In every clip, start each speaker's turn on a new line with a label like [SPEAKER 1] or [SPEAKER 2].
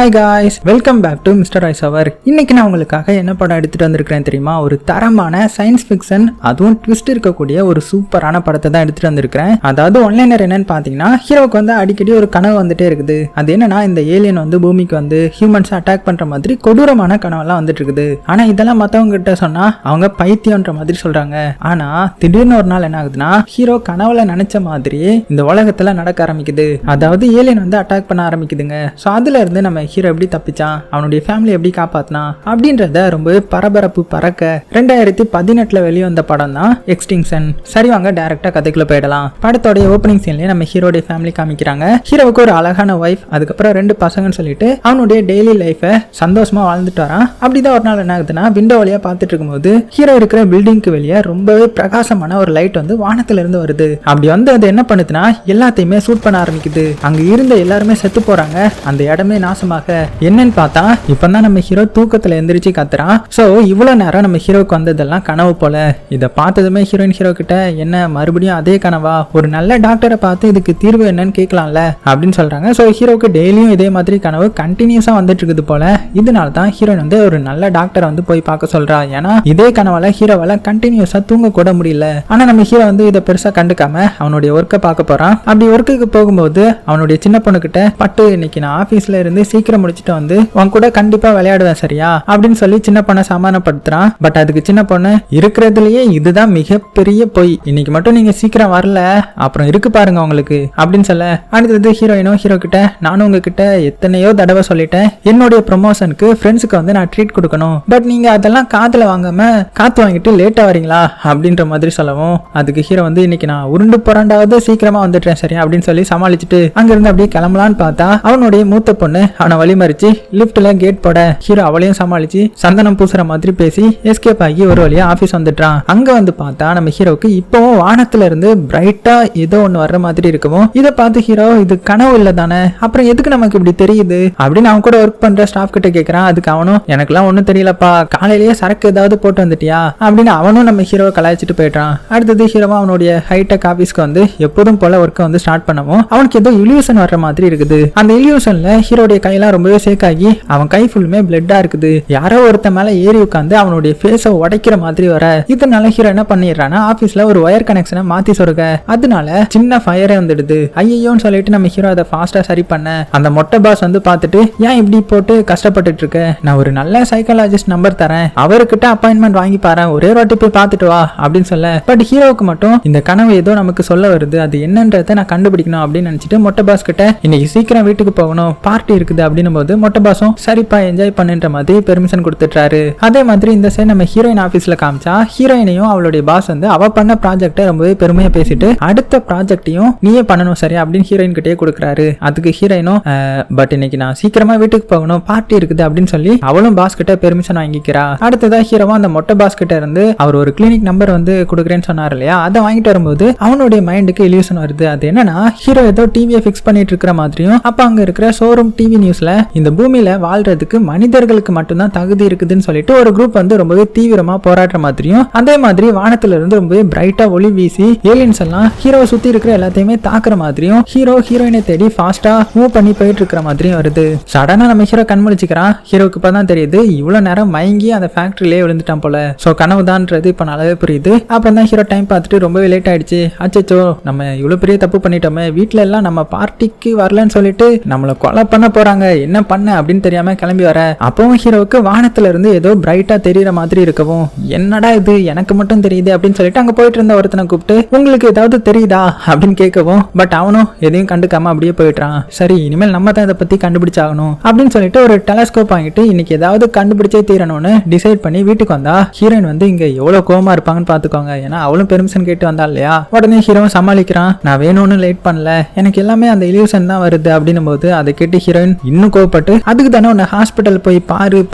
[SPEAKER 1] Hi guys, welcome back to mister ice hour. இன்னைக்கு நான் உங்களுக்காக என்ன படம் எடுத்துட்டு வந்திருக்கிறேன் தெரியுமா? ஒரு தரமான சயின்ஸ் ஃபிக்ஷன், அதுவும் ட்விஸ்ட் இருக்கக்கூடிய ஒரு சூப்பரான படத்தை தான் எடுத்துட்டு வந்திருக்கிறேன். அதாவது ஒன்லைனர் என்னன்னு பாத்தீங்கன்னா, ஹீரோக்கு வந்து அடிக்கடி ஒரு கனவு வந்துட்டே இருக்குது. அது என்னன்னா, இந்த ஏலியன் வந்து பூமிக்கு வந்து ஹியூமன்ஸ் அட்டாக் பண்ற மாதிரி கொடூரமான கனவெல்லாம் வந்துட்டு இருக்குது. ஆனா இதெல்லாம் மத்தவங்க கிட்ட சொன்னா அவங்க பைத்தியம்ன்ற மாதிரி சொல்றாங்க. ஆனா திடீர்னு ஒரு நாள் என்ன ஆகுதுன்னா, ஹீரோ கனவுல நினைச்ச மாதிரியே இந்த உலகத்துல நடக்க ஆரம்பிக்குது. அதாவது ஏலியன் வந்து அட்டாக் பண்ண ஆரம்பிக்குதுங்க. ஸோ அதுல இருந்து நம்ம ஹீரோ எப்படி தப்பிச்சான், அவனுடைய ஃபேமிலி எப்படி காப்பாத்தினான் அப்படின்றத ரொம்ப பரபரப்பு பறக்க 2018 வெளியே வந்த படம் தான் எக்ஸ்டிங்ஷன். சரி வாங்க டைரக்டா கதைக்குள்ள போயிடலாம். படத்தோடைய ஓப்பனிங் சீன்லயே நம்ம ஹீரோடைய ஃபேமிலி காமிக்கிறாங்க. ஹீரோவுக்கு ஒரு அழகான ஒய்ஃப், அதுக்கப்புறம் 2 பசங்கன்னு சொல்லிட்டு அவனுடைய டெய்லி லைஃபை சந்தோஷமா வாழ்ந்துட்டு வரான். அப்படிதான் ஒரு நாள் என்ன ஆகுதுன்னா, விண்டோ வழியா பார்த்துட்டு இருக்கும்போது ஹீரோ இருக்கிற பில்டிங்க்கு வெளியே ரொம்பவே பிரகாசமான ஒரு லைட் வந்து வானத்துல இருந்து வருது. அப்படி வந்து அது என்ன பண்ணுதுன்னா, எல்லாத்தையுமே சூட் பண்ண ஆரம்பிக்குது. அங்க இருந்த எல்லாருமே செத்து போறாங்க. அந்த இடமே நாசமாக. என்னன்னு பார்த்தா இப்பதான் நம்ம ஹீரோ தூக்கத்துல எந்திரிச்சு கத்துறான். சோ இவ்வளவு நேரம் நம்ம ஹீரோக்கு வந்ததெல்லாம் கனவு போல. இதை பார்த்ததுமே ஹீரோயின் ஹீரோ கிட்ட, என்ன மறுபடியும் அதே கனவா, ஒரு நல்ல டாக்டரை பார்த்து இதுக்கு தீர்வு என்னன்னு கேட்கலாம்ல அப்படின்னு சொல்றாங்க. சோ ஹீரோக்கு டெய்லியும் இதே மாதிரி கனவு கண்டினியூஸா வந்துட்டு இருக்குது போல. இதனால தான் ஹீரோயின் வந்து ஒரு நல்ல டாக்டரை வந்து போய் பார்க்க சொல்றா. ஏன்னா இதே கனவால ஹீரோவால கண்டினியூஸா தூங்க கூட முடியல. ஆனா நம்ம ஹீரோ வந்து இதை பெருசா கண்டுக்காம அவனுடைய ஒர்க்கை பார்க்க போறான். அப்படி ஒர்க்குக்கு போகும்போது அவனுடைய சின்ன பொண்ணு கிட்ட, பட்டு இன்னைக்கு நான் ஆபீஸ்ல இருந்து சீக்கிரம் முடிச்சுட்டு வந்து உன் கூட கண்டிப்பா விளையாடுவேன் சரியா அப்படின்னு சொல்லி சின்ன பொண்ணை சமாதானப்படுத்துறான். பட் அதுக்கு சின்ன பொண்ணு, இருக்கிறதுலயே இதுதான் மிகப்பெரிய பொய், இன்னைக்கு மட்டும் நீங்க சீக்கிரம் வரல அப்புறம் இருக்கு பாருங்க உங்களுக்கு அப்படின்னு சொல்ல, அடுத்தது ஹீரோயினும் ஹீரோ கிட்ட, நானும் உங்ககிட்ட எத்தனையோ தடவை சொல்லிட்டேன், என்னுடைய ப்ரொமோஷனுக்கு ஃப்ரெண்ட்ஸுக்கு வந்து நான் ட்ரீட் கொடுக்கணும், பட் நீங்க அதெல்லாம் காதுல வாங்காம காத்து வாங்கிட்டு லேட்டா வரீங்களா அப்படின்ற மாதிரி சொல்லவும், அதுக்கு ஹீரோ வந்து இன்னைக்கு நான் உருண்டு புரண்டாவது சீக்கிரமா வந்துட்டேன் சரியா அப்படின்னு சொல்லி சமாளிச்சுட்டு அங்கிருந்து அப்படியே கிளம்பலான்னு பார்த்தா அவனுடைய மூத்த பொண்ணு அவனை வழிமறிச்சு லிப்ட்ல கேட் போட, ஹீரோ அவளையும் சமாளிச்சு சந்தனம் பூசுற மாதிரி பேசி எஸ்கேப் ஆகி ஒரு வழியா ஆபீஸ் வந்துட்டான். அங்க வந்து பார்த்தா நம்ம ஹீரோக்கு இப்பவும் வானத்துல இருந்து பிரைட்டா ஏதோ ஒண்ணு வர்ற மாதிரி இருக்குமோ. இதை பார்த்து ஹீரோ, இது கனவு இல்ல தானே, அப்புறம் எதுக்கு நமக்கு இப்படி தெரியுது அப்படின்னு அவன் கூட ஒர்க் பண்ற ஸ்டாஃப் கிட்ட கேட்கறான். அதுக்கு அவனும், எனக்குலாம் ஒண்ணும் தெரியலப்பா, காலையிலேயே சரக்கு ஏதாவது போட்டு வந்துட்டியா அப்படின்னு அவனும் நம்ம ஹீரோவை கலாய்ச்சிட்டு போயிட்டான். அடுத்தது ஹீரோவா அவனுடைய ஹைடெக் ஆபீஸ்க்கு வந்து எப்போதும் போல ஒர்க்கை வந்து ஸ்டார்ட் பண்ணவும் அவனுக்கு ஏதோ இல்யூஷன் வர்ற மாதிரி இருக்குது. அந்த இல்யூஷன்ல ஹீரோடைய கையெல்லாம் ரொம்பவே சேக் ஆகி அவன் கை ஃபுல்லுமே பிளட்டா இருக்குது. யாரோ ஒருத்த மேல ஏறி உட்காந்து அவனுடைய ஃபேஸை உடைக்கிற மாதிரி வர, இதனால ஹீரோ என்ன பண்ணிடுறான்னா, ஆபீஸ்ல ஒரு ஒயர் கனெக்ஷனை மாத்தி சொருக, அதனால சின்ன ஃபயரே வந்துடுது. ஐயோன்னு சொல்லிட்டு நம்ம ஹீரோ அதை ஃபாஸ்டா சரி பண்ண, அந்த மொட்டை பாஸ் வந்து பார்த்துட்டு, ஏன் இப்படி போட்டு கஷ்டப்பட்டுட்டு இருக்க, நான் ஒரு நல்ல சைக்காலஜிஸ்ட் நம்பர் தரேன், அவர்கிட்ட அப்பாயின்மெண்ட் வாங்கி பாரு, ஒரே வாட்டி போய் பார்த்துட்டு வா அப்படின்னு சொல்ல, பட் ஹீரோவுக்கு மட்டும் இந்த கனவு ஏதோ நமக்கு சொல்ல வருது, அது என்னன்றதை நான் கண்டுபிடிக்கணும் அப்படின்னு நினைச்சிட்டு மொட்டை பாஸ் கிட்ட, இன்னைக்கு சீக்கிரம் வீட்டுக்கு போகணும், பார்ட்டி இருக்குது அப்படின்னும் போது மொட்டை பாஸும் சரிப்பா என்ஜாய் பண்ணுன்ற மாதிரி பெர்மிஷன் கொடுத்துட்டாரு. அதே மாதிரி இந்த சைடு நம்ம ஹீரோயின் ஆபீஸ்ல காமிச்சா, ஹீரோயினையும் அவளுடைய பாஸ் வந்து அவ பண்ண ப்ராஜெக்ட்டை ரொம்பவே பெருமையா பேசிட்டு, அடுத்த ப்ராஜெக்டையும் நீயே பண்ணணும் சரியா அப்படின்னு ஹீரோயின் கிட்டே கொடுக்குறாரு. அதுக்கு ஹீரோயினும், பட் இன்னைக்கு நான் சீக்கிரமா வீட்டுக்கு போகணும், பார்ட்டி இருக்குது அப்படின்னு சொல்லி அவளும் பாஸ் கிட்ட பெர்மிஷன் வாங்கிக்கிறா. அடுத்ததா ஹீரோவா அந்த மொட்டை பாஸ் கிட்ட இருந்து அவர் ஒரு கிளினிக் நம்பர் வந்து கொடுக்குறேன்னு சொன்னார் இல்லையா, அதை வாங்கிட்டு வரும்போது அவனுடைய மைண்டுக்கு இல்யூஷன் வருது. அது என்னன்னா, ஹீரோ ஏதோ டிவியை ஃபிக்ஸ் பண்ணிட்டு இருக்கிற மாதிரியும், அப்ப அங்க இருக்கிற ஷோரூம் டிவி நியூஸ்ல இந்த பூமியில வாழ்றதுக்கு மனிதர்களுக்கு மட்டும்தான் தகுதி இருக்குதுன்னு சொல்லிட்டு ஒரு குரூப் வந்து ரொம்பவே தீவிரமா போராடுற மாதிரியும், அதே மாதிரி வானத்துல இருந்து ரொம்பவே பிரைட்டா ஒளி வீசி ஏலியன்ஸ் எல்லாம் ஹீரோவை சுத்தி இருக்கிற எல்லாத்தையுமே தாக்குற மாதிரியும், ஹீரோ ஹீரோயினை தேடி ஃபாஸ்டா மூவ் பண்ணி போயிட்டு இருக்கிற மாதிரியும் வருது. சடனா நம்ம ஹீரோ கண்முழிச்சுக்கிறான். ஹீரோக்கு இப்பதான் தெரியுது, இவ்வளவு நேரம் மயங்கி அந்த ஃபேக்டரியிலே விழுந்துட்டான் போல. சோ கனவுதான்றது இப்ப நல்லாவே புரியுது. அப்புறம் தான் ஹீரோ டைம் பார்த்துட்டு ரொம்பவே லேட் ஆயிடுச்சு, அச்சோ நம்ம இவ்வளவு பெரிய தப்பு பண்ணிட்டோமே, வீட்டுல எல்லாம் நம்ம பார்ட்டிக்கு வரலன்னு சொல்லிட்டு நம்மளை கொலை பண்ண போறாங்க, என்ன பண்ண அப்படின்னு தெரியாம கிளம்பி வர, அப்பவும் ஹீரோவுக்கு வானத்துல இருந்து ஏதோ பிரைட்டா தெரியற மாதிரி இருக்கவும், என்னடா இது எனக்கு மட்டும் தெரியுது அப்படின்னு சொல்லிட்டு அங்க போயிட்டு இருந்த ஒருத்தனை கூப்பிட்டு, உங்களுக்கு ஏதாவது தெரியுதா அப்படின்னு கேட்கவும், பட் அவனும் எதையும் கண்டுக்காம அப்படியே போயிட்டான். சரி இனிமேல் நம்ம தான் இதை பத்தி கண்டுபிடிச்சாகணும் அப்படின்னு சொல்லிட்டு ஒரு டெலஸ்கோப் வாங்கிட்டு இன்னைக்கு ஏதாவது கண்டுபிடிச்சே தீரணும்னு டிசைட் பண்ணி வீட்டுக்கு வந்தா, ஹீரோயின் வந்து இங்க எவ்வளவு கோவமா இருப்பாங்கன்னு பாத்துக்கோங்க. ஏன்னா அவளும் பெர்மிஷன் கேட்டு வந்தா இல்லையா. உடனே ஹீரோ சமாளிக்கிறான், நான் வேணும்னு லேட் பண்ணல, எனக்கு எல்லாமே அந்த இல்யூஷன் தான் வருது அப்படின்னும் போது அதை கேட்டு ஹீரோயின் இன்னும் கோவப்பட்டு, அதுக்கு தானே உன்னை ஹாஸ்பிட்டல் போய்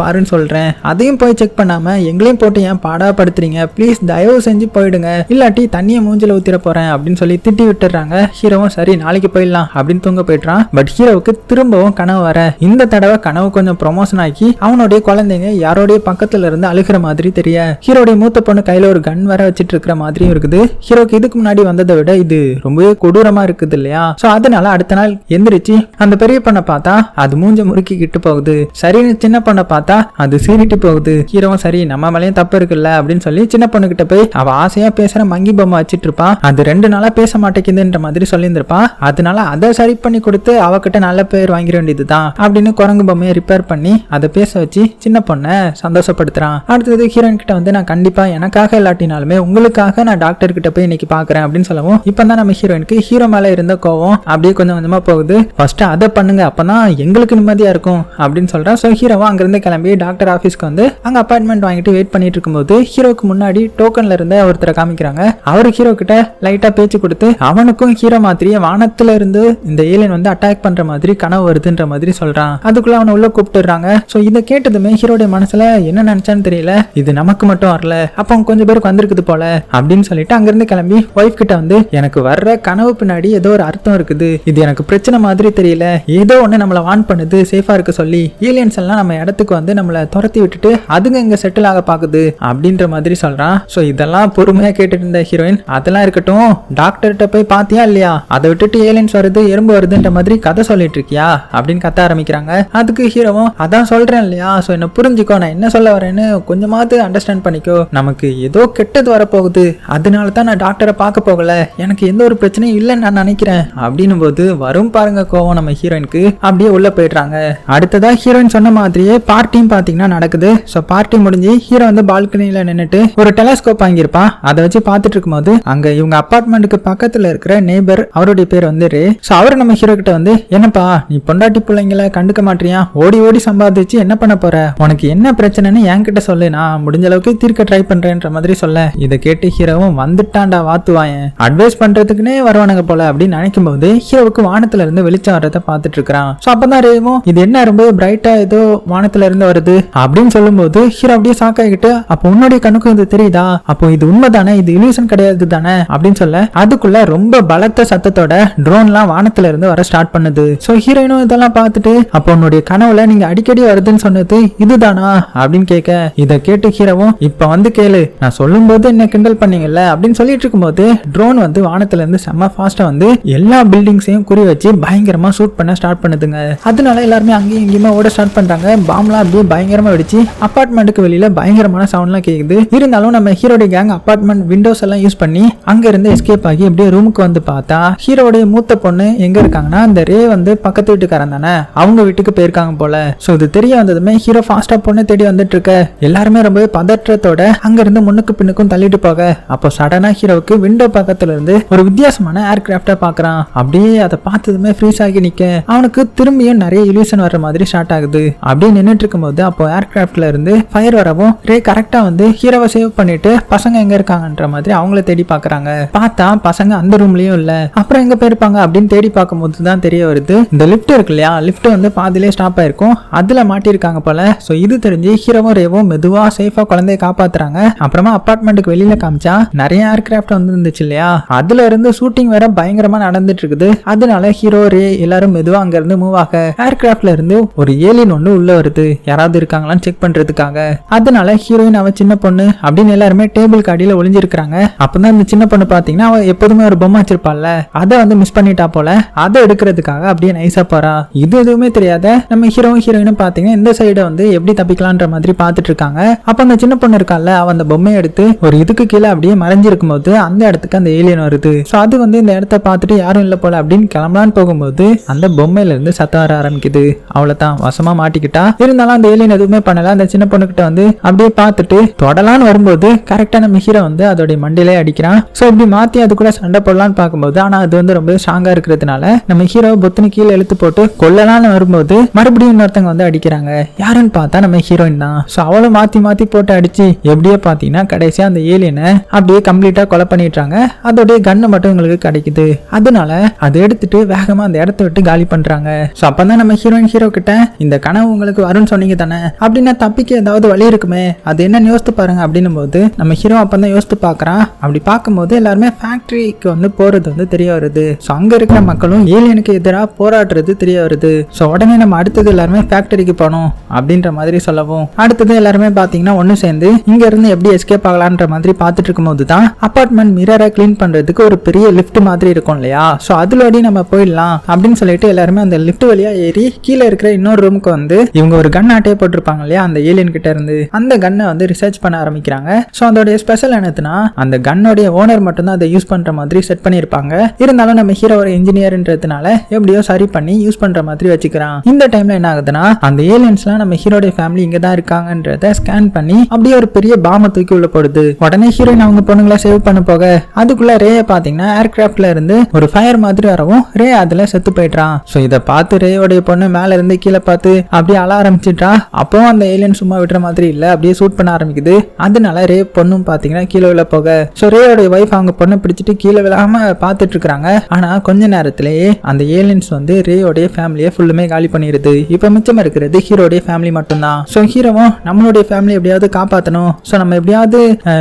[SPEAKER 1] பாருன்னு சொல்றேன், அதையும் போய் செக் பண்ணாம எங்களையும் போட்டு ஏன் பாடா படுத்துறீங்க, ப்ளீஸ் தயவு செஞ்சு போயிடுங்க, இல்லாட்டி தண்ணியை மூஞ்சில ஊத்திர போறேன் அப்படின்னு சொல்லி திட்டி விட்டுறாங்க. ஹீரோவும் சரி நாளைக்கு போயிடலாம் அப்படின்னு தூங்க போயிட்டான். பட் ஹீரோவுக்கு திரும்பவும் கனவு வர, இந்த தடவை கனவு கொஞ்சம் ப்ரொமோஷன் ஆக்கி அவனுடைய குழந்தைங்க யாரோடைய பக்கத்துல இருந்து அழுகிற மாதிரி தெரிய, ஹீரோடைய மூத்த பொண்ணு கையில ஒரு கன் வர வச்சிட்டு இருக்கிற மாதிரியும் இருக்குது. ஹீரோக்கு இதுக்கு முன்னாடி வந்ததை விட இது ரொம்பவே கொடூரமா இருக்குது இல்லையா. சோ அதனால அடுத்த நாள் எந்திரிச்சு அந்த பெரிய பொண்ணை பார்த்தா அது மூஞ்ச முறுக்கிக்கிட்டு போகுது. சரின்னு சின்ன பொண்ணை பார்த்தா அது சீரிட்டு போகுது. ஹீரோவும் சரி நம்ம மேலேயும் தப்பு இருக்குல்ல அப்படின்னு சொல்லி சின்ன பொண்ணு கிட்ட போய் அவ ஆசையா பேசுற மங்கி பொம்மை வச்சிட்டு இருப்பான். அது 2 நாளா பேச மாட்டேங்குதுன்ற மாதிரி சொல்லியிருந்திருப்பான். அதனால அதை சரி பண்ணி கொடுத்து அவகிட்ட நல்ல பேர் வாங்கிட வேண்டியதுதான் அப்படின்னு குரங்கு பொம்மையை ரிப்பேர் பண்ணி அதை பேச வச்சு சின்ன பொண்ணை சந்தோஷப்படுத்துறான். அடுத்தது ஹீரோயின் கிட்ட வந்து நான் கண்டிப்பா எனக்காக இல்லாட்டினாலுமே உங்களுக்காக நான் டாக்டர் கிட்ட போய் இன்னைக்கு பாக்குறேன் அப்படின்னு சொல்லவும் இப்பதான் நம்ம ஹீரோயினுக்கு ஹீரோ மேல இருந்த கோவம் அப்படியே கொஞ்சம் கொஞ்சமா போகுது. ஃபர்ஸ்ட் அதை பண்ணுங்க அப்பதான் எங்களுக்கு நிம்மதியா இருக்கும் அப்படின்னு சொல்றான். சோ ஹீரோவா அங்கிருந்து கிளம்பி டாக்டர் ஆபீஸ்க்கு வந்து அங்க அப்பாயின்மெண்ட் வாங்கிட்டு வெயிட் பண்ணிட்டு இருக்கும்போது ஹீரோக்கு முன்னாடி டோக்கன்ல இருந்த ஒருத்தரை காமிக்கிறாங்க. அவரு ஹீரோ கிட்ட லைட்டா பேச்சு கொடுத்து அவனுக்கும் ஹீரோ மாதிரியே வானத்துல இருந்து இந்த ஏலியன் வந்து அட்டாக் பண்ற மாதிரி கனவு வருதுன்ற மாதிரி சொல்றான். அதுக்குள்ள அவனை உள்ள கூப்பிட்டுறாங்க. சோ இதை கேட்டதுமே ஹீரோடைய மனசுல என்ன நினைச்சான்னு தெரியல, இது நமக்கு மட்டும் வரல அப்ப கொஞ்சம் பேருக்கு வந்திருக்குது போல அப்படின்னு சொல்லிட்டு அங்கிருந்து கிளம்பி ஒய்ஃப் கிட்ட வந்து எனக்கு வர்ற கனவு பின்னாடி ஏதோ ஒரு அர்த்தம் இருக்குது, இது எனக்கு பிரச்சனை மாதிரி தெரியல, ஏதோ ஒண்ணு நம்மள வான் பண்ணுது, சேஃபா இருக்க சொல்லி ஏலியன்ஸ் எல்லாம் நம்ம இடத்துக்கு வந்து நம்மள துரத்தி விட்டுட்டு அதுங்க இங்க செட்டில் ஆக பாக்குது அப்படின்ற மாதிரி சொல்றான். சோ இதெல்லாம் பொறுமையா கேட்டுட்டு இருந்த ஹீரோயின் அதெல்லாம் இருக்கட்டும் டாக்டர்கிட்ட போய் பாத்தியா இல்லையா, அதை விட்டுட்டு ஏலியன்ஸ் வருது எறும்பு வருதுன்ற மாதிரி கதை சொல்லிட்டு இருக்கியா அப்படின்னு கத்த ஆரம்பிக்கிறாங்க. அதுக்கு ஹீரோவும் அதான் சொல்றேன் இல்லையா, சோ என்ன புரிஞ்சுக்கோ, நான் என்ன சொல்ல வரேன்னு கொஞ்சமாவது அண்டர்ஸ்டாண்ட் பண்ணிக்கோ, நமக்கு ஏதோ கெட்டது வரப்போகுது அதனால தான் நான் டாக்டரை பார்க்க போகல, எனக்கு எந்த ஒரு பிரச்சனையும் இல்லைன்னு நான் நினைக்கிறேன் அப்படின்னும் போது வரும் பாருங்க கோவம் நம்ம ஹீரோயினுக்கு. அப்படியே உள்ள போயிடுறாங்க. அடுத்ததா ஹீரோயின் சொன்ன மாதிரியே பார்ட்டியும் பாத்தீங்கன்னா நடக்குது. சோ பார்ட்டி முடிஞ்சு ஹீரோ வந்து பால்கனியில நின்னுட்டு ஒரு டெலஸ்கோப் வாங்கியிருப்பான். அதை வச்சு பார்த்துட்டு இருக்கும்போது அங்க இவங்க அபார்ட்மெண்ட்டுக்கு பக்கத்துல இருக்கிற நெய்பர் அவருடைய பேர் வந்து ரே. சோ அவரு நம்ம ஹீரோ கிட்ட வந்து என்னப்பா நீ பொண்டாட்டி பிள்ளைங்களை கண்டுக்க மாட்டியா, ஓடி ஓடி சம்பாதிச்சு என்ன பண்ண போற, உனக்கு என்ன பிரச்சனைன்னு என்கிட்ட சொல்லு, நான் முடிஞ்ச அளவுக்கு தீர்க்க ட்ரை பண்றேன்ற மாதிரி சொல்ல இதை கேட்டு ஹீரோவும் வந்துட்டான்டா வாத்துவாயன் அட்வைஸ் பண்றதுக்குன்னே வருவானுங்க போல அப்படின்னு நினைக்கும் போது ஹீரோவுக்கு வானத்துல இருந்து வெளிச்சம் வர்றதை பார்த்துட்டு இருக்கான். சோ அப்பதான் ரேவும் இது என்ன ரொம்ப பிரைட்டா ஏதோ வானத்துல இருந்து வருது அப்படின்னு சொல்லும் போது ஹீரோ அப்படியே ஷாக் ஆகிட்டு அப்போ உன்னுடைய கண்ணுக்கும் இது தெரியுதா, அப்போ இது உண்மைதானே, இது இல்யூஷன் கிடையாது தானே அப்படின்னு சொல்ல அதுக்குள்ள ரொம்ப பலத்த சத்தத்தோட ட்ரோன்லாம் வானத்துல இருந்து வர ஸ்டார்ட் பண்ணுது. சோ ஹீரோயினும் இதெல்லாம் பார்த்துட்டு அப்போ உன்னுடைய கனவுல நீங்க அடிக்கடி வருதுன்னு சொன்னது இதுதானா அப்படின்னு கேட்க இதை கேட்டு ஹீரோவும் இப்ப வந்து கேளு, நான் சொல்லும் போது என்ன கிண்டல் பண்ணீங்கல்ல அப்படின்னு சொல்லிட்டு இருக்கும்போது ட்ரோன் வந்து வானத்துல இருந்து செம்ம ஃபாஸ்டா வந்து எல்லா பில்டிங்ஸையும் குறி வச்சு பயங்கரமா ஷூட் பண்ண ஸ்டார்ட் பண்ணுதுங்க. அதனால எல்லாருமே அங்கேயும் இங்கேயுமே ஓட ஸ்டார்ட் பண்றாங்க. பாம்லாம் அப்படியே பயங்கரமா வெடிச்சு அபார்ட்மெண்ட்டுக்கு வெளியில பயங்கரமான சவுண்ட்லாம் கேக்குது. இருந்தாலும் நம்ம ஹீரோடைய கேங் அபார்ட்மெண்ட் விண்டோஸ் எல்லாம் யூஸ் பண்ணி அங்க இருந்து எஸ்கேப் ஆகி அப்படியே ரூமுக்கு வந்து பார்த்தா ஹீரோடைய மூத்த பொண்ணு எங்க இருக்காங்கன்னா அந்த ரே வந்து பக்கத்து வீட்டுக்காரன் தானே அவங்க வீட்டுக்கு போயிருக்காங்க போல. சோ இது தெரிய வந்ததுமே ஹீரோ ஃபாஸ்டா பொண்ணு தேடி வந்துட்டு இருக்க எல்லாருமே ரொம்பவே பதற்றத்தோட அங்க இருந்து முன்னுக்கு பின்னுக்கும் தள்ளிட்டு போக அப்போ சடனா ஹீரோவுக்கு விண்டோ பக்கத்துல இருந்து ஒரு வித்தியாசமான ஏர்கிராப்டா பாக்குறான். அப்படியே அதை பார்த்ததுமே ஃப்ரீஸ் ஆகி நிக்க அவனுக்கு திரும்பியும் நிறைய இல்யூஷன் வர்ற மாதிரி ஸ்டார்ட் ஆகுது. அப்படியே நின்னுட்டு இருக்கும்போது அப்போ ஏர்கிராப்ட்ல இருந்து ஃபயர் வரவும் ரே கரெக்டா வந்து ஹீரோவை சேவ் பண்ணிட்டு பசங்க எங்க இருக்காங்கன்ற மாதிரி அவங்கள தேடி பாக்குறாங்க. பார்த்தா பசங்க அந்த ரூம்லயும் இல்ல. அப்புறம் எங்க போயிருப்பாங்க அப்படின்னு தேடி பார்க்கும்போது தான் தெரிய வருது இந்த லிப்ட் இருக்கு இல்லையா, லிப்ட் வந்து பாதிலே ஸ்டாப் ஆயிருக்கும், அதுல மாட்டிருக்காங்க போல. சோ இது தெரிஞ்சு ஹீரோவும் ரேவும் மெதுவா சேஃபா குழந்தைய காப்பாத்துறாங்க. அப்புறமா அபார்ட்மெண்ட்டுக்கு வெளியில காமிச்சா நிறைய ஏர்கிராப்ட் வந்து இருந்துச்சு இல்லையா, அதுல இருந்து ஷூட்டிங் வேற பயங்கரமா நடந்துட்டு இருக்குது. அதனால ஹீரோ ரே எல்லாரும் மெதுவா அங்க இருந்து மூவ் ஆக ஏர்கிராப்ட்ல இருந்து ஒரு ஏலியன் ஒண்ணு உள்ள வருது யாராவது இருக்காங்களான்னு செக் பண்றதுக்காக. அதனால ஹீரோயின் அவ சின்ன பொண்ணு அப்படின்னு எல்லாருமே டேபிள் காடியில ஒளிஞ்சிருக்காங்க. அப்பதான் இந்த சின்ன பொண்ணு பாத்தீங்கன்னா அவ எப்போதுமே ஒரு பொம்மை வச்சிருப்பாள்ல அதை வந்து மிஸ் பண்ணிட்டா போல, அதை எடுக்கிறதுக்காக அப்படியே நைஸா போறா. இது எதுவுமே தெரியாத நம்ம ஹீரோவும் ஹீரோயினும் பாத்தீங்கன்னா இந்த சைடை வந்து எப்படி தப்பிக்கலான்ற மாதிரி பாத்துட்டு இருக்காங்க. அப்ப அந்த சின்ன பொண்ணு இருக்கால அவ அந்த பொம்மையை எடுத்து ஒரு இதுக்கு கீழே அப்படியே மறைஞ்சிருக்கும் போது அந்த இடத்துக்கு அந்த ஏலியன் வருது. சோ அது வந்து இந்த இடத்த பார்த்துட்டு யாரும் இல்ல போல அப்படின்னு கிளம்பலான்னு போகும்போது அந்த பொம்மையில இருந்து சத்தம் வர ஆரம்பிக்குது. அவ்வளவுதான் வசமா மாட்டிக்கிட்டா. இருந்தாலும் அந்த ஏலியன் எதுவுமே பண்ணல. அந்த சின்ன பொண்ணு கிட்ட வந்து அப்படியே பார்த்துட்டு தொடலான்னு வரும்போது கரெக்டா நம்ம ஹீரோ வந்து அதோட மண்டிலே அடிக்கிறான். சோ இப்படி மாத்தி அது கூட சண்டை போடலான்னு பார்க்கும்போது ஆனா அது வந்து ரொம்ப ஸ்ட்ராங்கா இருக்கிறதுனால நம்ம ஹீரோ பொத்துனு கீழே இழுத்து போட்டு கொல்லலான்னு வரும்போது மறுபடியும் இன்னொருத்தங்க வந்து அடிக்கிறாங்க. யாருன்னு பார்த்தா நம்ம ஹீரோயின் தான். சோ அவளும் மாத்தி மாத்தி போட்டு அடிச்சு எப்படியோ பாத்தீங்கன்னா கடைசியா அந்த ஏலியனை அப்படியே கம்ப்ளீட்டா கொலை பண்ணிடுறாங்க. அதோடைய கண்ணு மட்டும் உங்களுக்கு கிடைக்குது. அதனால அதை எடுத்துட்டு வேகமா அந்த இடத்த விட்டு காலி பண்றாங்க. சோ அப்பதான் நம்ம ஹீரோயின் ஹீரோ கிட்ட இந்த கனவு உங்களுக்கு வரும்னு சொன்னீங்க தானே, அப்படின்னா தப்பிக்க ஏதாவது வழி இருக்குமே, அது என்னன்னு யோசித்து பாருங்க அப்படின்னும் போது நம்ம ஹீரோ அப்பதான் யோசித்து பாக்குறான். அப்படி பார்க்கும்போது எல்லாருமே ஃபேக்டரிக்கு வந்து போறது வந்து தெரிய வருது. சோ அங்க இருக்கிற மக்களும் ஏலியனுக்கு எதிராக போராடுறது தெரிய வருது. சோ உடனே நம்ம அடுத்தது எல்லாருமே ஃபேக்டரிக்கு போனோம் அப்படின்ற மாதிரி சொல்லவும் அடுத்தது எல்லாருமே பாத்தீங்கன்னா ஒண்ணு சேர்ந்து இங்க இருந்து எப்படி எஸ்கேப் ஆகலான்ற மாதிரி பாத்துட்டு இருக்கும் போது தான் அபார்ட்மெண்ட் மிரரை கிளீன் பண்றதுக்கு ஒரு பெரிய லிஃப்ட் மாதிரி இருக்கும் இல்லையா, சோ அதுலடி நம்ம போயிடலாம் அப்படின்னு சொல்லிட்டு எல்லாருமே அந்த லிஃப்ட் வழியா ஏறி கீழே இருக்கிற இன்னொரு ரூமுக்கு வந்து இவங்க ஒரு கன் ஆட்டையே போட்டிருப்பாங்க இல்லையா அந்த ஏலியன் கிட்ட இருந்து, அந்த கன்னை வந்து ரிசர்ச் பண்ண ஆரம்பிக்கிறாங்க. ஸோ அதோடைய ஸ்பெஷல் என்னதுன்னா அந்த கன்னோடைய ஓனர் மட்டும்தான் அதை யூஸ் பண்ற மாதிரி செட் பண்ணியிருப்பாங்க. இருந்தாலும் நம்ம ஹீரோ ஒரு இன்ஜினியர்ன்றதுனால எப்படியோ சரி பண்ணி யூஸ் பண்ற மாதிரி வச்சுக்கிறான். இந்த டைம்ல என்ன ஆகுதுன்னா அந்த ஏலியன்ஸ்லாம் நம்ம ஹீரோடைய ஃபேமிலி இங்க தான் இருக்காங்கன்றத ஸ்கேன் பண்ணி அப்படியே ஒரு பெரிய பாம்பை தூக்கி உள்ள போடுது. உடனே ஹீரோயின் அவங்க பொண்ணுங்களை சேவ் பண்ண போக அதுக்குள்ள ரே பாத்தீங்கன்னா ஏர்கிராஃப்ட்ல இருந்து ஒரு ஃபயர் மாதிரி வரவும் ரே அதுல செத்து போயிட்டான். ஸோ இதை பார்த்து ரேயோடைய பொண்ணு மேல இருந்து கீழே பார்த்து அப்படியே அழ ஆரம்பிச்சுட்டா. அப்போ அந்த ஏலியன் சும்மா விடுற மாதிரி இல்ல, அப்படியே ஷூட் பண்ண ஆரம்பிக்குது. அதனால ரே பொண்ணும் பாத்தீங்கன்னா கீழே விழ போக ஸோ ரேயோடைய வைஃப் அவங்க பொண்ணை பிடிச்சிட்டு கீழே விழாம பார்த்துட்டு இருக்காங்க. ஆனா கொஞ்ச நேரத்திலேயே அந்த ஏலியன்ஸ் வந்து ரேயோடைய ஃபேமிலியை ஃபுல்லுமே காலி பண்ணிடுது. இப்ப மிச்சம் இருக்கிறது ஹீரோடைய ஃபேமிலி மட்டும்தான். ஸோ ஹீரோவும் நம்மளுடைய ஃபேமிலி எப்படியாவது காப்பாற்றணும், ஸோ நம்ம எப்படியாவது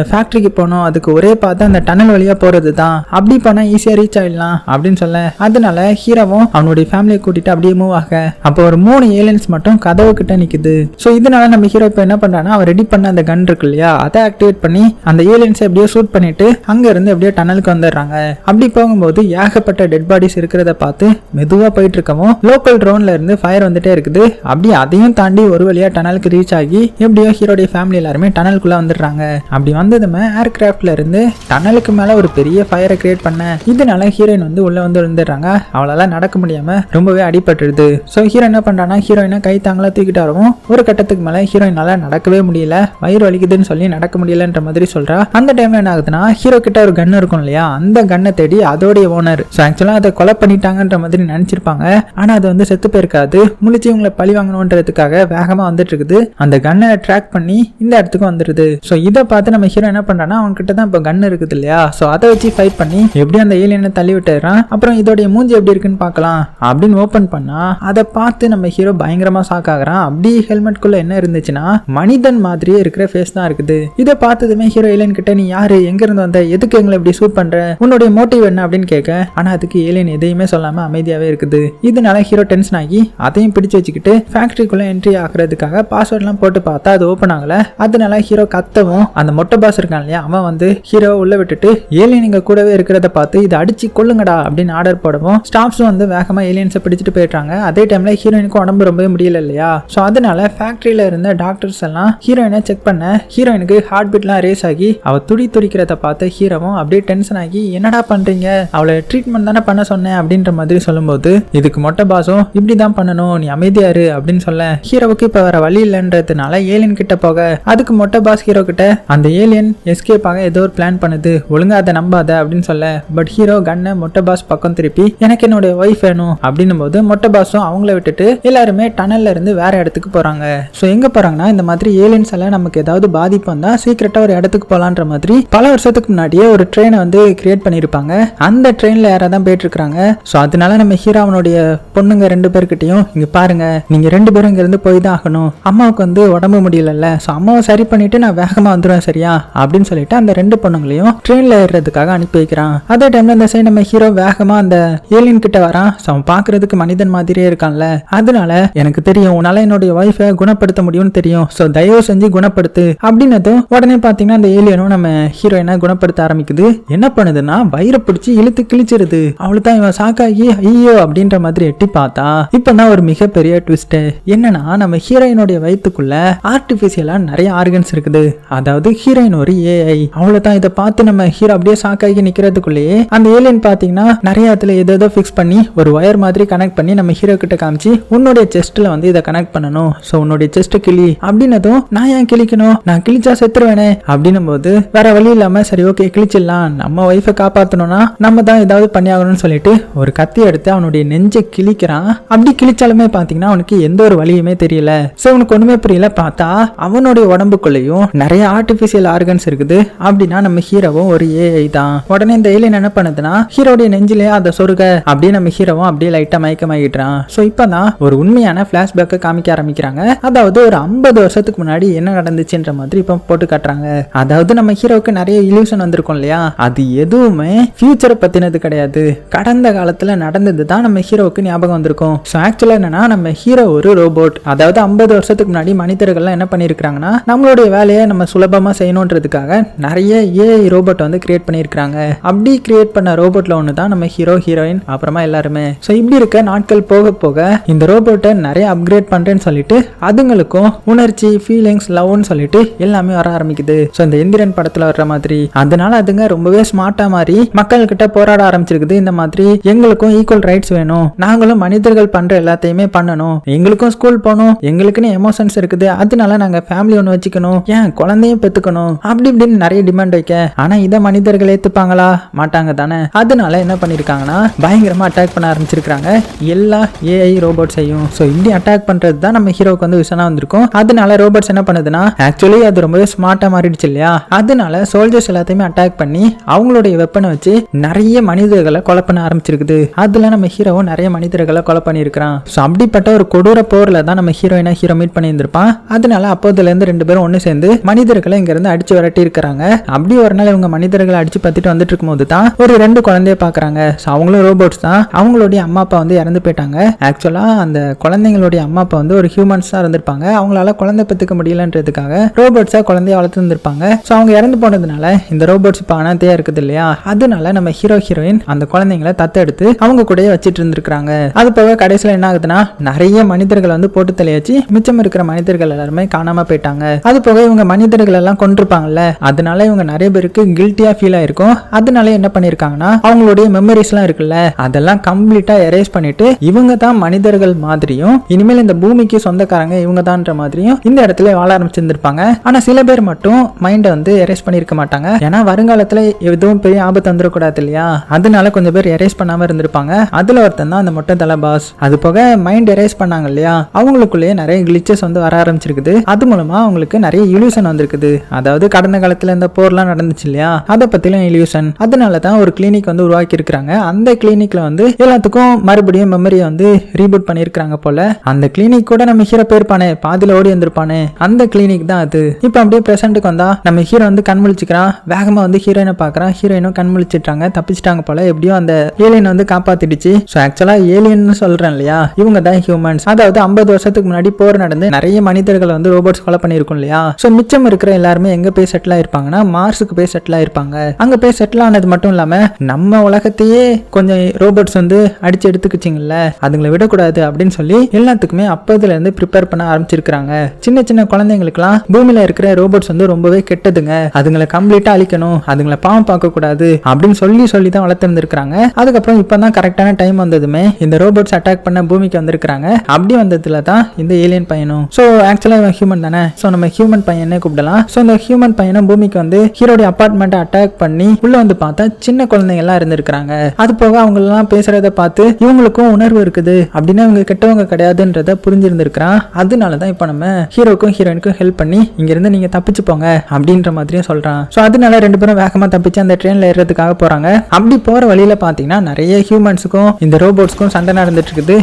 [SPEAKER 1] ஃபேக்டரிக்கு போகணும், அதுக்கு ஒரே பார்த்து அந்த டனல் வழியா போறது தான், அப்படி போனா ஈஸியா ரீச் ஆயிடலாம் அப்படின்னு சொல்ல அதனால ஹீரோவும் அவனுடைய ஃபேமிலியை கூட்டிட்டு அப்படியே மூவ் ஆக அப்போ ஒரு 3 ஏலியன்ஸ் மட்டும் கதவு கிட்ட நிக்குது. ஸோ இதனால நம்ம ஹீரோ இப்போ என்ன பண்றான்னா அவர் ரெடி பண்ண அந்த கன் இருக்கு இல்லையா அதை ஆக்டிவேட் பண்ணி அந்த ஏலியன்ஸை எப்படியோ ஷூட் பண்ணிட்டு அங்க இருந்து எப்படியோ டனலுக்கு வந்துடுறாங்க. அப்படி போகும்போது ஏகப்பட்ட டெட் பாடிஸ் இருக்கிறத பார்த்து மெதுவா போயிட்டு இருக்கவும் லோக்கல் ட்ரோன்ல இருந்து ஃபயர் வந்துட்டே இருக்குது. அப்படி அதையும் தாண்டி ஒரு வழியா டனலுக்கு ரீச் ஆகி எப்படியோ ஹீரோடைய ஃபேமிலி எல்லாருமே டனலுக்குள்ள வந்துடுறாங்க. அப்படி வந்ததுமே ஏர்கிராஃப்ட்ல இருந்து டனலுக்கு மேல ஒரு பெரிய ஃபயரை கிரியேட் பண்ண இதனால ஹீரோயின் வந்து உள்ள வந்து விழுந்துடுறாங்க. அவளால நடக்க முடியாம ரொம்பவே அடிபட்டுருது. ஸோ ஹீரோ என்ன பண்றானா ஹீரோயினை கை தாங்களா தூக்கிட்டு வரவும் ஒரு கட்டத்துக்கு மேல ஹீரோயினால நடக்கவே முடியல, வயிறு வலிக்குதுன்னு சொல்லி நடக்க முடியலன்ற மாதிரி சொல்றா. அந்த டைம்ல என்ன ஆகுதுன்னா ஹீரோ கிட்ட ஒரு கன் இருக்கும் இல்லையா அந்த கன்னை தேடி அதோடைய ஓனர் ஸோ ஆக்சுவலா அதை கொலை பண்ணிட்டாங்கன்ற மாதிரி நினைச்சிருப்பாங்க. ஆனா அது வந்து செத்து போயிருக்காது, முழிச்சு இவங்களை பழி வாங்கணுன்றதுக்காக வேகமா வந்துட்டு இருக்குது. அந்த கன்னை ட்ராக் பண்ணி இந்த இடத்துக்கு வந்துருது. ஸோ இதை பார்த்து நம்ம ஹீரோ என்ன பண்றானா அவன் கிட்ட தான் இப்போ கன் இருக்குது இல்லையா ஸோ அதை வச்சு ஃபைட் பண்ணி எப்படி அந்த ஏலியனை தள்ளி விட்டுறான். அப்புறம் இதோடைய மூஞ்சி எப்படி இருக்குன்னு பார்க்கலாம் அப்படின்னு ஓபன் பண்ணா அதை பார்த்து நம்ம ஹீரோ பயங்கரமா ஷாக் ஆகுறான். அப்படி ஹெல்மெட் குள்ள என்ன இருந்துச்சுன்னா மனிதன் மாதிரியே இருக்கிற ஃபேஸ் தான் இருக்குது. இதை பார்த்ததுமே ஹீரோ ஏலியன் கிட்ட நீ யாரு, எங்க இருந்து வந்த, எதுக்கு எங்களை இப்படி ஷூட் பண்ற, உன்னுடைய மோட்டிவ் என்ன அப்படின்னு கேட்க ஆனா அதுக்கு ஏலியன் எதையுமே சொல்லாம அமைதியாவே இருக்குது. இதனால ஹீரோ டென்ஷன் ஆகி அதையும் பிடிச்சு வச்சுக்கிட்டு ஃபேக்டரிக்குள்ள என்ட்ரி ஆகுறதுக்காக பாஸ்வேர்ட் எல்லாம் போட்டு பார்த்தா அது ஓப்பன் ஆகல. அதனால ஹீரோ கத்தவும் அந்த மொட்டை பாஸ் இருக்கான் இல்லையா அவன் வந்து ஹீரோ உள்ள விட்டுட்டு ஏலியன் இங்க கூடவே இருக்கிறத பார்த்து இதை அடிச்சு கொள்ளுங்கடா அப்படின்னு ஆர்டர் போடவும் ஸ்டாஃப்ஸும் வந்து வேகமா ஏலியன்ஸை பிடிச்சிட்டு போயிட்டாங்க. அதே டைம்ல ஹீரோயினுக்கு உடம்பு ரொம்பவே முடியல இல்லையா ஸோ அதனால ஃபேக்டரியில இருந்த டாக்டர்ஸ் எல்லாம் ஹீரோயினை செக் பண்ண ஹீரோயினுக்கு ஹார்ட் பீட்லாம் ரேஸ் ஆகி அவ துடிக்கிறத பார்த்து ஹீரோவும் அப்படியே டென்ஷன் ஆகி என்னடா பண்றீங்க, அவளை ட்ரீட்மெண்ட் தானே பண்ண சொன்னேன் அப்படின்ற மாதிரி சொல்லும்போது இதுக்கு மொட்டை பாஸும் இப்படிதான் பண்ணணும் நீ அமைதியாரு அப்படின்னு சொல்ல ஹீரோவுக்கு இப்ப வேற வழி இல்லைன்றதுனால ஏலியன் கிட்ட போக அதுக்கு மொட்டை பாஸ் ஹீரோ கிட்ட அந்த ஏலியன் எஸ்கேப் ஆக ஏதோ ஒரு பிளான் பண்ணுது ஒழுங்கா அதை நம்பாத அப்படின்னு சொல்ல பட் ஹீரோ கண்ணை மொட்டை பாஸ் பக்கம் திருப்பி எனக்கு என்னுடைய ஒய்ஃப் வேணும் அப்படின்னும் போது மொட்டை பாஸும் அவங்கள விட்டுட்டு எல்லாருமே டனல்ல இருந்து வேற இடத்துக்கு போறாங்க. ஸோ எங்க போறாங்கன்னா இந்த மாதிரி ஏலியன்ஸ் எல்லாம் நமக்கு ஏதாவது பாதிப்பு வந்தா சீக்கிரட்டா ஒரு இடத்துக்கு போலான்ற மாதிரி பல வருஷத்துக்கு முன்னாடியே ஒரு ட்ரெயினை வந்து கிரியேட் பண்ணிருப்பாங்க. அந்த ட்ரெயின்ல யாராதான் போயிட்டு இருக்காங்க. ஸோ அதனால நம்ம ஹீரோ அவனுடைய பொண்ணுங்க 2 பேர்கிட்டையும் இங்க பாருங்க நீங்க 2 பேரும் இங்க இருந்து போய் தான் ஆகணும், அம்மாவுக்கு வந்து உடம்பு முடியல ஸோ அம்மாவை சரி பண்ணிட்டு நான் வேகமா வந்துடுவேன் சரியா அப்படின்னு சொல்லிட்டு அந்த 2 பொண்ணுங்களையும் ட்ரெயின்ல ஏறுறதுக்காக அனுப்பி வைக்கிறான். அதே டைம்ல இந்த சைடு நம்ம ஹீரோ வேகமா அந்த ஏலியன் கிட்ட வரான். ஸோ அவன் பாக்குறதுக்கு மனிதன் மாதிரியே இருக்கான்ல அதனால எனக்கு தெரியும் உன்னால என்னுடைய ஒய்ஃபை குணப்படுத்த முடியும்னு தெரியும் ஸோ தயவு செஞ்சு குணப்படுத்து அப்படின்னதும் உடனே பாத்தீங்கன்னா அந்த ஏலியனும் நம்ம ஹீரோயினை குணப்படுத்த ஆரம்பிக்குது. என்ன பண்ணுதுன்னா வயிறை பிடிச்சி இழுத்து கிழிச்சிருது. அவளு தான் இவன் சாக்காகி ஐயோ அப்படின்ற மாதிரி எட்டி பார்த்தா இப்பதான் ஒரு மிகப்பெரிய ட்விஸ்ட் என்னன்னா நம்ம ஹீரோயினுடைய வயிற்றுக்குள்ள ஆர்டிபிஷியலா நிறைய ஆர்கன்ஸ் இருக்குது. அதாவது ஹீரோயின் ஒரு ஏஐ. அவ்வளவுதான் இதை பார்த்து நம்ம ஹீரோ அப்படியே சாக்காகி நிக்கிறதுக்குள்ளேயே அந்த ஏலியன் பாத்தீங்கன்னா நிறைய இடத்துல ஏதோ ஃபிக்ஸ் பண்ணி ஒரு ஒயர் மாதிரி கனெக்ட் பண்ணி நம்ம ஹீரோ கிட்ட காமிச்சு உன்னுடைய செஸ்ட்ல வந்து இதை கனெக்ட் பண்ணணும் ஸோ உன்னுடைய செஸ்ட் கிளி அப்படின்னதும் நான் ஏன் கிழிக்கணும், நான் கிழிச்சா செத்துருவேனே அப்படின்னும் போது வேற வழி இல்லாம சரி ஓகே கிழிச்சிடலாம், நம்ம ஒய்ஃபை காப்பாற்றணும்னா நம்ம தான் ஏதாவது பண்ணி ஆகணும்னு சொல்லிட்டு ஒரு கத்தி எடுத்து அவனுடைய நெஞ்சை கிழிக்கிறான். அப்படி கிழிச்சாலுமே பாத்தீங்கன்னா அவனுக்கு எந்த ஒரு வழியுமே தெரியல. ஸோ அவனுக்கு ஒண்ணுமே புரியல. பார்த்தா அவனுடைய உடம்புக்குள்ளேயும் நிறைய ஆர்டிபிஷியல் ஆர்கன்ஸ் இருக்குது. அப்படின்னா நம்ம ஹீரோவும் ஒரு ஏஐ தான். உடனே இந்த ஏலியன் என்ன பண்ணுதுன்னா ஹீரோடைய நெஞ்சிலேயே அதை சொருக அப்படியே நம்ம ஹீரோவும் அப்படியே லைட்டா மயக்கமாகிட்டான். ஸோ இப்பதான் ஒரு உண்மையான பிளாஷ்பேக்கை காமிக்க ஆரம்பிக்கிறாங்க. அதாவது ஒரு 50 வருஷத்துக்கு முன்னாடி என்ன நடந்துச்சுன்ற மாதிரி இப்ப போட்டு காட்டுறாங்க. அதாவது நம்ம ஹீரோவுக்கு நிறைய இல்யூஷன் வந்திருக்கும் இல்லையா அது எதுவுமே ஃபியூச்சரை பத்தினது கிடையாது, கடந்த காலத்துல நடந்தது தான் நம்ம ஹீரோவுக்கு ஞாபகம் வந்திருக்கும். ஸோ ஆக்சுவலா என்னன்னா நம்ம ஹீரோ ஒரு ரோபோட். அதாவது 50 வருஷத்துக்கு முன்னாடி மனிதர்கள்லாம் என்ன பண்ணிருக்காங்கன்னா நம்மளுடைய வேலையை நம்ம சுலபமா செய்யணுன்றதுக்காக நிறைய ஏஐ ரோபோட் வந்து கிரியேட் பண்ணிருக்காங்க. அப்படி கிரியேட் பண்ண ரோபோட்ல ஒன்று தான் நம்ம ஹீரோ ஹீரோயின் அப்புறமா எல்லாருமே. ஸோ இப்படி இருக்க நாட்கள் போக போக போக இந்த ரோபோட்டை நிறைய அப்கிரேட் பண்றேன்னு சொல்லிட்டு அதுங்களுக்கும் உணர்ச்சி, ஃபீலிங்ஸ், லவ்னு சொல்லிட்டு எல்லாமே வர ஆரம்பிக்குது. ஸோ இந்த எந்திரன் படத்துல வர்ற மாதிரி. அதனால அதுங்க ரொம்பவே ஸ்மார்ட்டா மாறி மக்கள் கிட்ட போராட ஆரம்பிச்சிருக்குது. இந்த மாதிரி எங்களுக்கும் ஈக்குவல் ரைட்ஸ் வேணும், நாங்களும் மனிதர்கள் பண்ற எல்லாத்தையுமே பண்ணணும், எங்களுக்கும் ஸ்கூல் போகணும், எங்களுக்குன்னு எமோஷன்ஸ் இருக்குது, அதனால நாங்க ஃபேமிலி ஒன்று வச்சுக்கணும், ஏன் குழந்தையும் பெத்துக்கணும், அப்படி இப்படின்னு நிறைய டிமாண்ட் வைக்க. ஆனா இதை மனிதர்கள் ஏத்துப்பாங்களா? மாட்டாங்க தானே. அதனால என்ன பண்ணிருக்காங்கன்னா பயங்கரமா அட்டாக் பண்ண ஆரம்பிச்சிருக்காங்க எல்லா ஏஐ ரோபோட்ஸையும். ஸோ இப்படி அட்டாக் பண்றது தான் நம்ம ஹீரோக்கு வந்து விஷனா வந்திருக்கும். அதனால ரோபோட்ஸ் என்ன பண்ணுதுன்னா ஆக்சுவலி அது ரொம்பவே ஸ்மார்ட்டா மாறிடுச்சு இல்லையா, அதனால சோல்ஜர்ஸ் எல்லாத்தையுமே அட்டாக் பண்ணி அவங்களுடைய வெப்பனை வச்சு நிறைய மனிதர்களை கொலை பண்ண ஆரம்பிச்சிருக்குது. அதுல நம்ம ஹீரோவும் நிறைய மனிதர்களை கொலை பண்ணியிருக்கிறான். ஸோ அப்படிப்பட்ட ஒரு கொடூர போர்ல தான் நம்ம ஹீரோயினா ஹீரோ மீட் பண்ணி இருந்திருப்பான். அதனால அப்போதுல இருந்து ரெண்டு பேரும் ஒன்னு சேர்ந்து மனிதர்களை இங்க இருந்து அடிச்சு விரட்டி இருக்கிறாங்க. அப்படி ஒரு நாள் இவங்க மனிதர்களை அடிச்சு பத்திட்டு வந்துட்டு இருக்கும் போது தான் ஒரு 2 குழந்தைய பாக்குறாங்க. ஸோ அவங்களும் ரோபோட்ஸ் தான். அவங்களுடைய அம்மா அப்பா வந்து இறந்து போயிட்டாங்க. ஆக்சுவலா அந்த குழந்தைங்களுடைய அம்மா அப்பா வந்து ஒரு ஹியூமன்ஸ் தான் இருந்திருப்பாங்க. அவங்களால குழந்தை பெற்றுக்க முடியலன்றதுக்காக ரோபோட்ஸா குழந்தைய வளர்த்து இருந்திருப்பாங்க. ஸோ அவங்க இறந்து போனதுனால இந்த ரோபோட்ஸ் இப்போ அனாதையா இருக்குது இல்லையா, அதனால நம்ம ஹீரோ ஹீரோயின் அந்த குழந்தைங்களை தத்தெடுத்து அவங்க கூட வச்சிட்டு இருந்திருக்காங்க. அது போக கடைசியில் என்ன ஆகுதுன்னா நிறைய மனிதர்கள் வந்து போட்டு தலையாச்சு மிச்சம் இருக்கிற மனிதர்கள் எல்லாருமே காணாம போயிட்டாங்க. அது போக இவங்க மனிதர்கள் எல்லாம் கொண்டிருப்பாங்கல்ல, அதனால இவங்க நிறைய பேருக்கு கில்ட்டியா ஃபீல் ஆயிருக்கும். அதனால என்ன பண்ணிருக்காங்கன்னா அவங்களுடைய மெமரிஸ் எல்லாம் இருக்குல்ல அதெல்லாம் கம்ப்ளீட்டா எரேஸ் பண்ணிட்டு இவங்க தான் மனிதர்கள் மாதிரியும் இனிமேல் இந்த பூமிக்கு சொந்தக்காரங்க இவங்க தான்ற மாதிரியும் இந்த இடத்துல வாழ ஆரம்பிச்சிருந்திருப்பாங்க. ஆனா சில பேர் மட்டும் மைண்டை வந்து எரேஸ் பண்ணிருக்க மாட்டாங்க. ஏன்னா வருங்காலத்துல எதுவும் பெரிய ஆபத்து வந்துடக்கூடாது இல்லையா, அதனால கொஞ்சம் பேர் எரேஸ் பண்ணாம இருந்திருப்பாங்க. அதுல ஒருத்தன் தான் அந்த மொட்டை தலை பாஸ். அது போக மைண்ட் எரேஸ் பண்ணாங்க இல்லையா, அவங்களுக்குள்ளேயே நிறைய கிளிச்சஸ் வந்து வர ஆரம்பிச்சிருக்குது. அது மூலமா அவங்களுக்கு நிறைய இல்யூஷன் வந்திருக்குது. அதாவது கடந்த காலத்துல இந்த போர்லாம் நடந்துச்சு இல்லையா, அதை பத்திலாம் இல்யூஷன். அதனால தான் ஒரு கிளினிக் வந்து உருவாக்கி இருக்கிறாங்க. அந்த கிளினிக்ல வந்து எல்லாத்துக்கும் மறுபடியும் மெமரியை வந்து ரீபூட் பண்ணிருக்காங்க போல. அந்த கிளினிக் கூட நம்ம ஹீரோ போயிருப்பானே, பாதியில ஓடி வந்திருப்பானே, அந்த கிளினிக் தான் அது. இப்ப அப்படியே பிரசன்ட்டுக்கு வந்தா நம்ம ஹீரோ வந்து கண் முழிச்சுக்கிறான். வேகமா வந்து ஹீரோயினை பாக்குறான். ஹீரோயினும் கண் முழிச்சிட்டாங்க, தப்பிச்சிட்டாங்க போல. எப்படியும் அந்த ஏலியன் வந்து காப்பாத்திடுச்சு. ஸோ ஆக்சுவலா ஏலியன் சொல்றேன் இல்லையா, இவங்க தான் ஹியூமன்ஸ். அதாவது 50 வருஷத்துக்கு முன்னாடி போர் நடந்து நிறைய மனிதர்கள் வந்து ரோபோட்ஸ் கொலை பண்ணிருக்கும் இல்லையா. ஸோ மிச்சம் இருக்கிற எல்லாருமே எங்க போய் செட்டில் ஆயிருப்பாங்கன்னா மார்ஸுக்கு போய் செட்டில் ஆயிருப்பாங்க. அங்க போய் செட்டில் ஆனது மட்டும் இல்லாம நம்ம உலகத்தையே கொஞ்சம் ரோபோட்ஸ் வந்து அடிச்சு எடுத்துக்கிச்சிங்கல்ல, அதுங்களை விடக்கூடாது அப்படின்னு சொல்லி எல்லாத்துக்குமே அப்போதுல இருந்து ப்ரிப்பேர் பண்ண ஆரம்பிச்சிருக்காங்க. சின்ன சின்ன குழந்தைங்களுக்குலாம் பூமியில இருக்கிற ரோபோட்ஸ் வந்து ரொம்பவே கெட்டதுங்க, அதுங்களை கம்ப்ளீட்டா அழிக்கணும், அதுங்களை பாவம் பார்க்க கூடாது அப்படின்னு சொல்லி தான் வளர்த்துருந்துருக்காங்க. அதுக்கப்புறம் இப்பதான் கரெக்டான டைம் வந்ததுமே இந்த ரோபோட்ஸ் அட்டாக் பண்ண பூமிக்கு வந்திருக்காங்க. அப்படி வந்ததுல தான் இந்த ஏலியன் பையனும். ஸோ ஆக்சுவலா இவன் ஹியூமன் தானே, ஸோ நம்ம ஹியூமன் பையனே கூப்பிடலாம். ஸோ இந்த ஹியூமன் பையனும் பூமிக்கு வந்து ஹீரோடைய அபார்ட்மெண்ட்டை அட்டாக் பண்ணி உள்ள வந்து பார்த்தா சின்ன குழந்தைங்க எல்லாம் இருந்திருக்காங்க. அது போக அவங்க எல்லாம் பேசுறத பார்த்து இவங்களுக்கும் உணர்வு இருக்குது அப்படின்னா இவங்க கெட்டவங்க கிடையாதுன்றத புரிஞ்சிருந்திருக்கிறான். அதனாலதான் இப்ப நம்ம ஹீரோக்கும் ஹீரோயினுக்கும் ஹெல்ப் பண்ணி இங்க இருந்து நீங்க தப்பிச்சு போங்க அப்படின்ற மாதிரியும் சொல்றான். ஸோ அதனால ரெண்டு பேரும் வேகமா தப்பிச்சு அந்த ட்ரெயின்ல ஏறதுக்காக போறாங்க. அப்படி போற வழியில பாத்தீங்கன்னா நிறைய ஹியூமன்ஸுக்கும் இந்த ரோபோட்ஸ்க்கும் சண்டை நடந்துட்டு இருக்குது.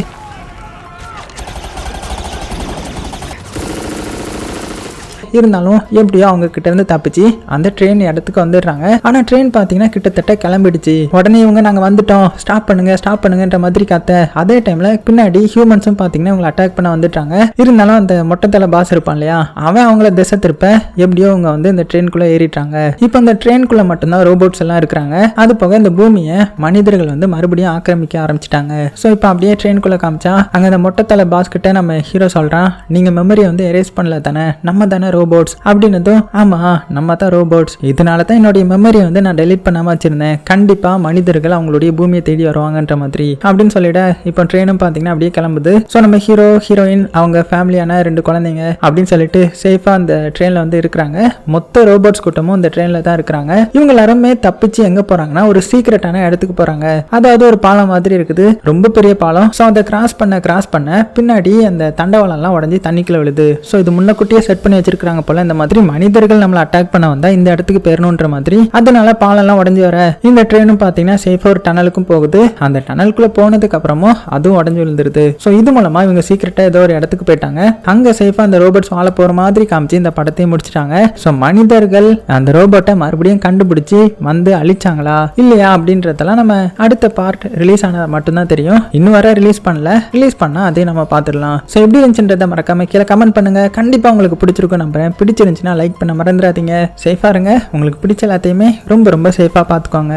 [SPEAKER 1] இருந்தாலும் எப்படியோ அவங்க கிட்ட இருந்து தப்பிச்சு அந்த ட்ரெயின் இடத்துக்கு வந்துடுறாங்க. ஆனா ட்ரெயின் பாத்தீங்கன்னா கிட்டத்தட்ட கிளம்பிடுச்சு. உடனே இவங்க நாங்க வந்துட்டோம், ஸ்டாப் பண்ணுங்கன்ற மாதிரி கத்த. அதே டைம்ல பின்னாடி ஹியூமன்ஸும் பாத்தீங்கன்னா இவங்களை அட்டாக் பண்ண வந்துட்டாங்க. இருந்தாலும் அந்த மொட்டத்தலை பாஸ் இருப்பான் இல்லையா, அவன் அவங்கள திசை திருப்ப எப்படியோ அவங்க வந்து இந்த ட்ரெயின்குள்ள ஏறிட்டாங்க. இப்போ அந்த ட்ரெயின்குள்ள மட்டும்தான் ரோபோட்ஸ் எல்லாம் இருக்கிறாங்க. அது போக இந்த பூமியை மனிதர்கள் வந்து மறுபடியும் ஆக்கிரமிக்க ஆரம்பிச்சிட்டாங்க. ஸோ இப்போ அப்படியே ட்ரெயின்குள்ள காமிச்சா அங்க அந்த மொட்டத்தலை பாஸ் கிட்ட நம்ம ஹீரோ சொல்றான், நீங்க மெமரியை வந்து எரேஸ் பண்ணல தானே, நம்ம தானே ரோபோட்ஸ் அப்படின்னதும், ஆமா நம்ம தான் ரோபோட்ஸ், இதனால தான் என்னுடைய மெமரியை வந்து நான் டெலீட் பண்ணாம வச்சிருந்தேன், கண்டிப்பா மனிதர்கள் அவங்களுடைய பூமியை தேடி வருவாங்கன்ற மாதிரி அப்படின்னு சொல்லிட இப்போ ட்ரெயினும் பாத்தீங்கன்னா அப்படியே கிளம்புது. ஸோ நம்ம ஹீரோ ஹீரோயின் அவங்க ஃபேமிலியான 2 குழந்தைங்க அப்படின்னு சொல்லிட்டு சேஃபா அந்த ட்ரெயின்ல வந்து இருக்கிறாங்க. மொத்த ரோபோட்ஸ் கூட்டமும் இந்த ட்ரெயின்ல தான் இருக்கிறாங்க. இவங்க எல்லாருமே தப்பிச்சு எங்க போறாங்கன்னா ஒரு சீக்ரெட்டான இடத்துக்கு போறாங்க. அதாவது ஒரு பாலம் மாதிரி இருக்குது, ரொம்ப பெரிய பாலம். ஸோ அதை கிராஸ் பண்ண பின்னாடி அந்த தண்டவாளம் எல்லாம் உடஞ்சி தண்ணிக்குள்ள விழுது. ஸோ இது முன்னக்கூட்டியே செட் பண்ணி வச்சிருக்காங்க போல. இந்த மாதிரி மனிதர்கள் நம்மள அட்டாக் பண்ண வந்தா இந்த இடத்துக்கு போயிடணும்ன்ற மாதிரி. அதனால பாலம் எல்லாம் உடஞ்சி வர இந்த ட்ரெயினும் பாத்தீங்கன்னா சேஃபா ஒரு டனலுக்கும் போகுது. அந்த டனலுக்குள்ள போனதுக்கு அப்புறமும் அதுவும் உடஞ்சு விழுந்துருது. ஸோ இது மூலமா இவங்க சீக்கிரட்டா ஏதோ ஒரு இடத்துக்கு போயிட்டாங்க. அங்க சேஃபா அந்த ரோபோட்ஸ் வாழ போற மாதிரி காமிச்சு இந்த படத்தையும் முடிச்சிட்டாங்க. ஸோ மனிதர்கள் அந்த ரோபோட்டை மறுபடியும் கண்டுபிடிச்சு வந்து அழிச்சாங்களா இல்லையா அப்படின்றதெல்லாம் நம்ம அடுத்த பார்ட் ரிலீஸ் ஆனது மட்டும்தான் தெரியும். இன்னும் வர ரிலீஸ் பண்ணா அதையும் நம்ம பார்த்துடலாம். ஸோ எப்படி இருந்துச்சுன்றதை மறக்காம கீழே கமெண்ட் பண்ணுங்க. கண்டிப்பா உங்களுக்கு பிடிச்சிருக்கும் நம்புறேன். பிடிச்சிருந்துச்சுன்னா லைக் பண்ண மறந்துடாதீங்க. சேஃபா இருங்க. உங்களுக்கு பிடிச்ச எல்லாத்தையுமே ரொம்ப ரொம்ப சேஃபா பார்த்துக்கோங்க.